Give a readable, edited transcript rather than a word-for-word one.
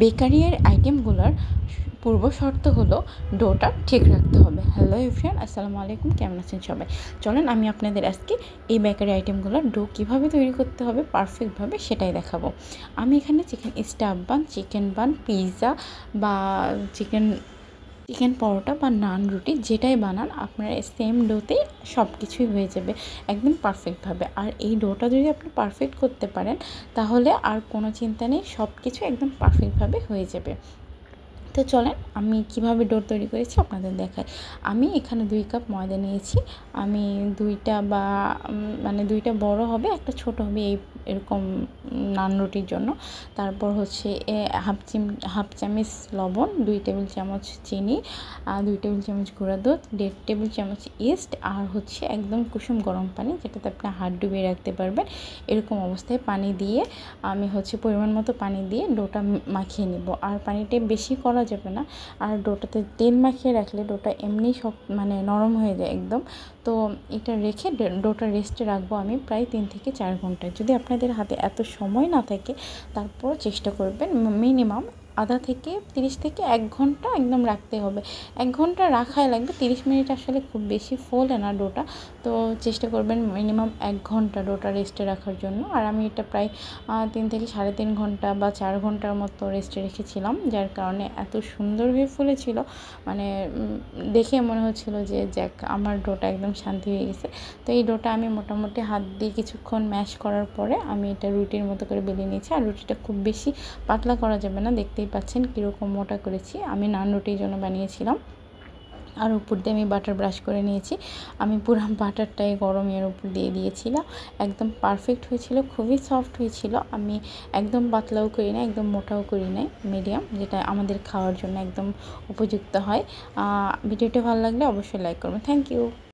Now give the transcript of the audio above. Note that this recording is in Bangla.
বেকারির আইটেমগুলোর পূর্ব শর্ত হলো ডোটা ঠিক রাখতে হবে। হ্যালো এভরিওয়ান, আসসালামু আলাইকুম, কেমন আছেন সবাই? চলেন আমি আপনাদের আজকে এই বেকারি আইটেমগুলোর ডো কীভাবে তৈরি করতে হবে পারফেক্টভাবে সেটাই দেখাবো। আমি এখানে চিকেন স্টাফ বান, চিকেন বান, পিৎজা বা চিকেন পরোটা বা নান রুটি যেটাই বানান আপনারা সেম ডোতেই সব কিছুই হয়ে যাবে একদম পারফেক্টভাবে। আর এই ডোটা যদি আপনি পারফেক্ট করতে পারেন তাহলে আর কোনো চিন্তা নেই, সব কিছু একদম পারফেক্টভাবে হয়ে যাবে। তো চলেন আমি কিভাবে ডো তৈরি করেছি আপনাদের দেখাই। আমি এখানে 2 কাপ ময়দা নিয়েছি। আমি দুইটা বড় হবে, একটা ছোট হবে এরকম নান রুটির জন্য। তারপর হচ্ছে হাফ চামচ লবণ, 2 টেবিল চামচ চিনি, 2 টেবিল চামচ গুঁড়া দুধ, 1.5 টেবিল চামচ ইস্ট, আর হচ্ছে একদম কুসুম গরম পানি, যেটাতে আপনি হাত ডুবিয়ে রাখতে পারবেন। এরকম অবস্থায় পানি দিয়ে আমি পরিমাণ মতো পানি দিয়ে ডোটা মাখিয়ে নিব। আর পানিটা বেশি করা যাবে না, আর ডোটাতে তেল মাখিয়ে রাখলে ডোটা এমনি নরম হয়ে যায় একদম। তো এটা রেখে ডোটা রেস্টে রাখবো আমি প্রায় 3 থেকে 4 ঘন্টা। যদি আপনাদের হাতে এত সময় না থাকে তারপর চেষ্টা করবেন মিনিমাম আধা থেকে 30 থেকে 1 ঘন্টা একদম রাখতে হবে। 1 ঘন্টা রাখাই লাগবে, 30 মিনিট আসলে খুব বেশি ফোলে না ডোটা। তো চেষ্টা করবেন মিনিমাম 1 ঘন্টা ডোটা রেস্টে রাখার জন্য। আর আমি এটা প্রায় 3 থেকে 3.5 ঘন্টা বা 4 ঘন্টার মতো রেস্টে রেখেছিলাম, যার কারণে এত সুন্দর হয়ে ফুলেছিল। দেখে মনে হচ্ছিল যে যাক, আমার ডোটা একদম শান্তি হয়ে গেছে। তো এই ডোটা আমি মোটামুটি হাত দিয়ে কিছুক্ষণ ম্যাশ করার পরে আমি এটা রুটির মতো করে বেলে নিয়েছি। আর রুটিটা খুব বেশি পাতলা করা যাবে না, দেখতেই পাচ্ছেন কীরকম মোটা করেছি। আমি নান রুটির জন্য বানিয়েছিলাম। আর উপর দিয়ে আমি বাটার ব্রাশ করে নিয়েছি। আমি পুরো বাটারটাই গরম এর উপর দিয়ে দিয়েছিলাম। একদম পারফেক্ট হয়েছিল, খুবই সফট হয়েছিল। আমি একদম পাতলাও করি না, একদম মোটাও করি নাই, মিডিয়াম, যেটা আমাদের খাওয়ার জন্য একদম উপযুক্ত হয়। ভিডিওটা ভালো লাগলে অবশ্যই লাইক করবেন। Thank you.